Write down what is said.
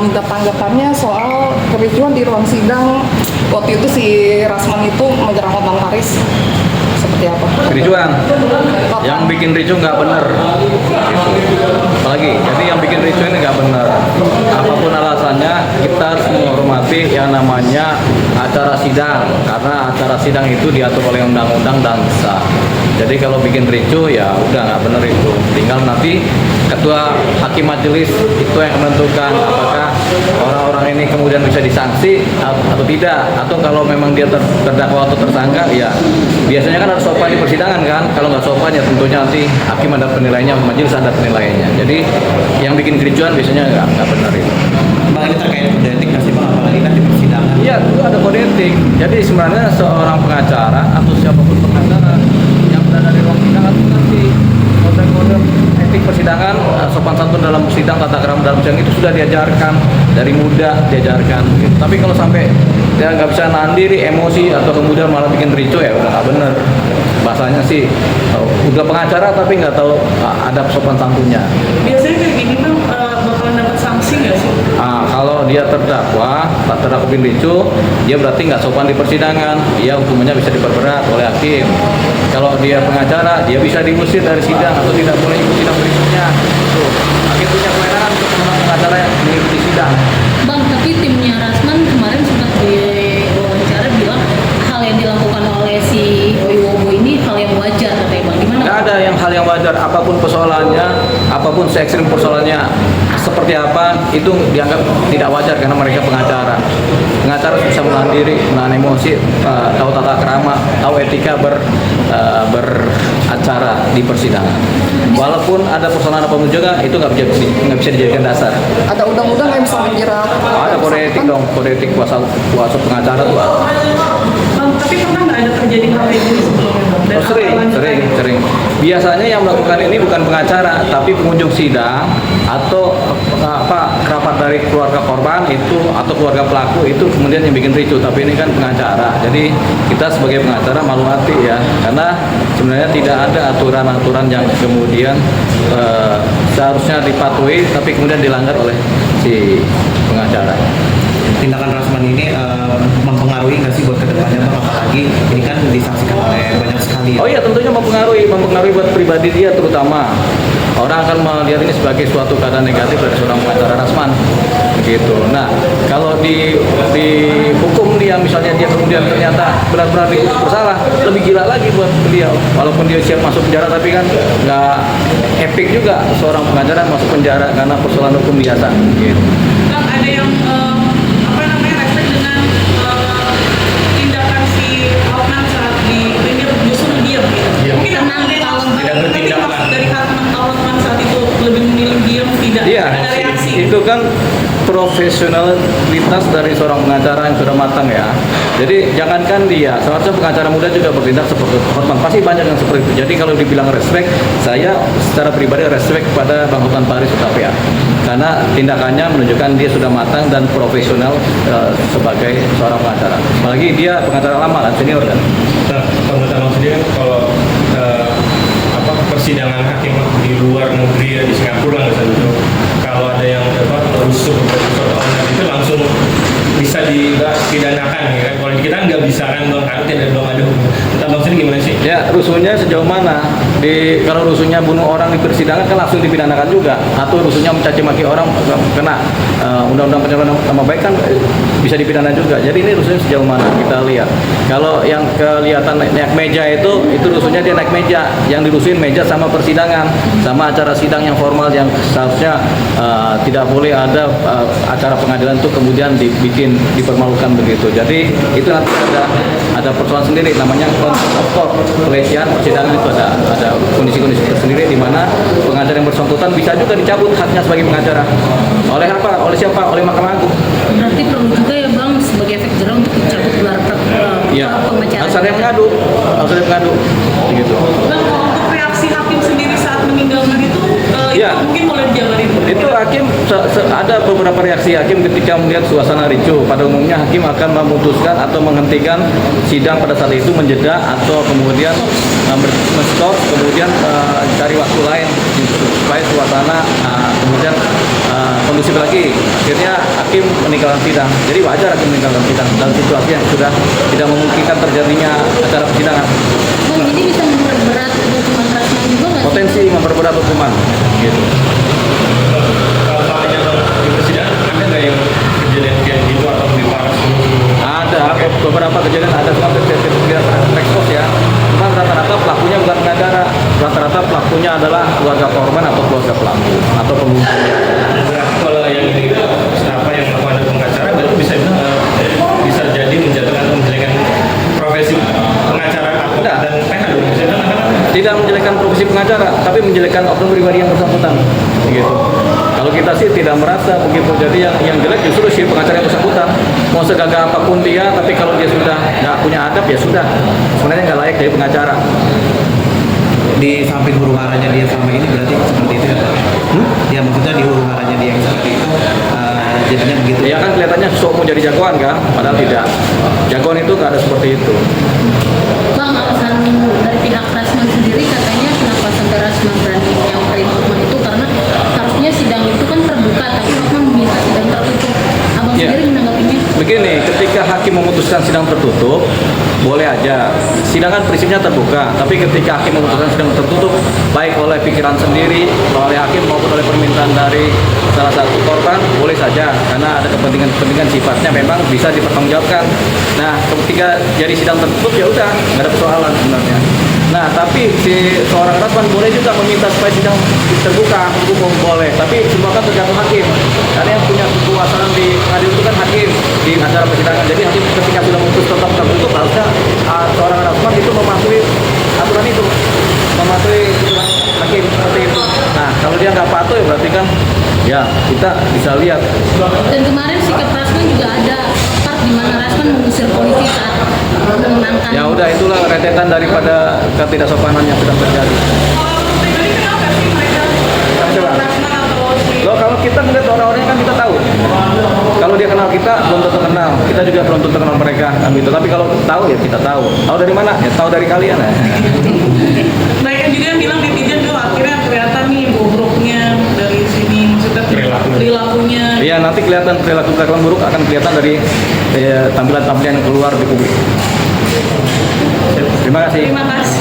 minta tanggapannya soal kericuan di ruang sidang waktu itu si Rasman itu menyerang Hotman Paris. Seperti apa? Kericuan, yang bikin ricu nggak bener gitu. Apalagi, jadi yang bikin ricu ini nggak bener. Apapun alasannya, kita harus menghormati yang namanya acara sidang, karena acara sidang itu diatur oleh undang-undang dan sah. Jadi kalau bikin ricu ya udah nggak bener itu. Tinggal nanti ketua hakim majelis itu yang menentukan apakah orang-orang ini kemudian bisa disanksi atau tidak, atau kalau memang dia terdakwa atau tersangka ya biasanya kan harus sopan di persidangan kan. Kalau nggak sopan ya tentunya nanti hakim ada penilaiannya, majelis ada penilaiannya. Jadi yang bikin kericuan biasanya nggak benar itu. Bang, ini terkait kode etik nggak sih Bang, apalagi kan di persidangan? Iya, itu ada kode etik. Jadi sebenarnya seorang pengacara atau siapapun pengacara yang berada di ruang sidang itu nanti kode-kode etik persidangan, sopan santun dalam sidang, tata krama dalam sidang itu sudah diajarkan dari muda, diajarkan. Gitu. Tapi kalau sampai dia nggak bisa nahan diri, emosi atau kemudian malah bikin ricu ya udah nggak bener. Bahasanya sih udah pengacara tapi nggak tahu adab sopan santunnya. Biasanya kayak gini Bang, bakalan dapat sanksi nggak sih? Kalau dia terdakwa bikin ricu, dia berarti nggak sopan di persidangan, dia hukumannya bisa diperberat oleh hakim. Kalau dia pengacara, dia bisa diusir dari sidang atau tidak boleh ikut sidang berikutnya. Tuh, hakim punya kewenangan untuk memenang pengacara yang mengikuti sidang. Bang, tapi timnya Rasman kemarin sempat diwawancara bilang hal yang dilakukan oleh si Wiwowo ini hal yang wajar katanya Bang. Gimana? Nggak ada yang hal yang wajar, apapun persoalannya, apapun se-ekstrim persoalannya seperti apa, itu dianggap tidak wajar karena mereka pengacara. Pengacara bisa menahan diri, menahan emosi, tahu tata krama, tahu etika beracara di persidangan. Walaupun ada persoalan apapun juga, itu nggak bisa dijadikan dasar. Ada undang-undang yang bisa menjerat? Ada kode etik dong, kode etik kuasa pengacara tuh ada. Bang, tapi pernah nggak ada terjadi hal kayak gini sebelumnya Bang? Dan Sering. Biasanya yang melakukan ini bukan pengacara, tapi pengunjung sidang atau kerabat dari keluarga korban itu atau keluarga pelaku itu kemudian yang bikin ricu. Tapi ini kan pengacara, jadi kita sebagai pengacara malu hati ya, karena sebenarnya tidak ada aturan-aturan yang kemudian seharusnya dipatuhi, tapi kemudian dilanggar oleh si pengacara. Tindakan Rasman ini mempengaruhi nggak sih buat kedepannya Bang, apalagi ini kan disaksikan oleh banyak sekali. Oh iya, tentunya mempengaruhi buat pribadi dia terutama. Orang akan melihat ini sebagai suatu keadaan negatif dari seorang pengacara Rasman, begitu. Nah, kalau di hukum dia, misalnya dia kemudian ternyata benar-benar bersalah, lebih gila lagi buat beliau. Walaupun dia siap masuk penjara, tapi kan nggak epic juga seorang pengacara masuk penjara karena persoalan hukum biasa. Gitu. Bang, ada yang respect dengan tindakan si Hotman saat dia justru diam gitu. Iya. Mungkin ada yang bertindak maksud dari Hotman saat itu lebih memilih diam, tidak Iya, ada reaksi. itu kan profesionalitas dari seorang pengacara yang sudah matang ya. Jadi jangankan dia, seharusnya pengacara muda juga bertindak seperti Hotman. Pasti banyak yang seperti itu. Jadi kalau dibilang respect, saya secara pribadi respect pada Bang Hotman Paris Hutapea. Karena tindakannya menunjukkan dia sudah matang dan profesional sebagai seorang pengacara. Apalagi dia pengacara lama kan, senior kan. Nah, pengetahuan sendiri kan kalau persidangan hakim di luar negeri ya, di Singapura misalnya itu, kalau ada yang rusuh persoalan itu langsung bisa dipidanakan ya kan. Kalau di kita nggak bisa kan Bang, karena belum ada hukum. Kita Bang sendiri gimana sih? Ya, rusuhnya sejauh mana? Kalau rusuhnya bunuh orang di persidangan kan langsung dipidanakan juga, atau rusuhnya mencaci maki orang kena undang-undang pencemaran nama baik kan bisa dipidana juga. Jadi ini rusuhnya sejauh mana kita lihat. Kalau yang kelihatan naik meja itu rusuhnya dia naik meja, yang dirusuhin meja sama persidangan, sama acara sidang yang formal yang seharusnya tidak boleh ada acara pengadilan itu kemudian dipermalukan begitu. Jadi itu nanti ada persoalan sendiri namanya contempt of court, pelecehan persidangan. Itu ada kondisi-kondisi tersendiri di mana pengacara yang bersangkutan bisa juga dicabut haknya sebagai pengacara. Oleh apa? Oleh siapa? Oleh Mahkamah Agung. Berarti perlu juga ya Bang sebagai efek jerah untuk mencabut gelar Iya. pengacara. Harus ada yang mengadu. Gitu. Bang, kalau untuk reaksi hakim sendiri saat meninggalkan itu, Iya. itu mungkin boleh dijabarin. Itu hakim ada beberapa reaksi hakim ketika melihat suasana ricuh. Pada umumnya hakim akan memutuskan atau menghentikan sidang pada saat itu, menjeda atau kemudian men-stop, kemudian cari waktu lain supaya suasana kemudian kondusif lagi. Akhirnya hakim meninggalkan sidang. Jadi wajar hakim meninggalkan sidang dalam situasi yang sudah tidak memungkinkan terjadinya acara persidangan. Bang, ini bisa memperberat hukuman Rasman juga nggak sih? Potensi memperberat hukuman. Gitu. Kalau soalnya di persidangan ada nggak yang kejadian kayak gitu atau lebih parah? Ada beberapa kejadian ada cuma tidak terekspos ya. Cuma rata-rata pelakunya bukan pengacara. Rata-rata pelakunya adalah keluarga korban atau keluarga pelaku atau pembunuhnya. Berarti kalau yang ini apa yang melakukan pengacara berarti bisa bilang bisa jadi menjatuhkan atau menjelekan profesi pengacara Enggak. dan PH dong. Bisa bilang kan? Tidak menjelekkan profesi pengacara, tapi menjelekkan oknum pribadi yang bersangkutan. Gitu. Kalau kita sih tidak merasa begitu. Jadi yang jelek justru si pengacara yang bersangkutan. Mau segagah apapun dia, tapi kalau dia sudah nggak punya adab ya sudah. Sebenarnya nggak layak jadi pengacara. Di samping huru haranya dia selama ini berarti seperti itu ya Pak? Ya maksudnya di huru haranya dia yang seperti itu jadinya begitu. Ya kan kelihatannya sok mau jadi jagoan kan, padahal tidak. Jagoan itu nggak ada seperti itu. Bang, alasan dari pihak Rasman sendiri katanya kenapa sampai Rasman berani nyamperin Hotman itu karena harusnya sidang itu kan terbuka, tapi Hotman meminta sidang tertutup. Abang Ya. sendiri menanggapinya? Begini, ketika hakim memutuskan sidang tertutup, boleh aja. Sidang kan prinsipnya terbuka, tapi ketika hakim memutuskan sidang tertutup, baik oleh pikiran sendiri, oleh hakim maupun oleh permintaan dari salah satu korban, boleh saja, karena ada kepentingan-kepentingan sifatnya memang bisa dipertanggungjawabkan. Nah, ketika jadi sidang tertutup ya udah, nggak ada persoalan sebenarnya. Nah, tapi si seorang Rasman boleh juga meminta supaya sidang terbuka, umum boleh, tapi semua kan tergantung hakim. Karena yang punya kekuasaan di pengadilan itu kan hakim di acara persidangan. Jadi hakim ketika sudah memutus tetap tertutup, harusnya seorang Rasman itu mematuhi aturan itu, mematuhi aturan hakim seperti itu. Nah, kalau dia nggak patuh ya berarti kan ya kita bisa lihat. Dan kemarin sikap Rasman juga ada part di mana Rasman mengusir polisi saat memenangkan. Ya udah, itulah rentetan daripada ketidaksopanan yang sedang terjadi. Kalau pribadi kenapa sih mereka Coba. Rasman atau si Loh, kalau kita melihat orang-orangnya kan kita tahu. Kalau dia kenal kita, belum tentu kenal. Kita juga belum tentu kenal mereka, kan gitu. Tapi kalau tahu ya kita tahu. Tahu dari mana? Ya tahu dari kalian ya. mereka juga yang bilang netizen tuh akhirnya kelihatan nih bobroknya dari sini, maksudnya perilakunya. Iya, nanti kelihatan perilaku buruk akan kelihatan dari tampilan-tampilan yang keluar di publik. Terima kasih. Terima kasih.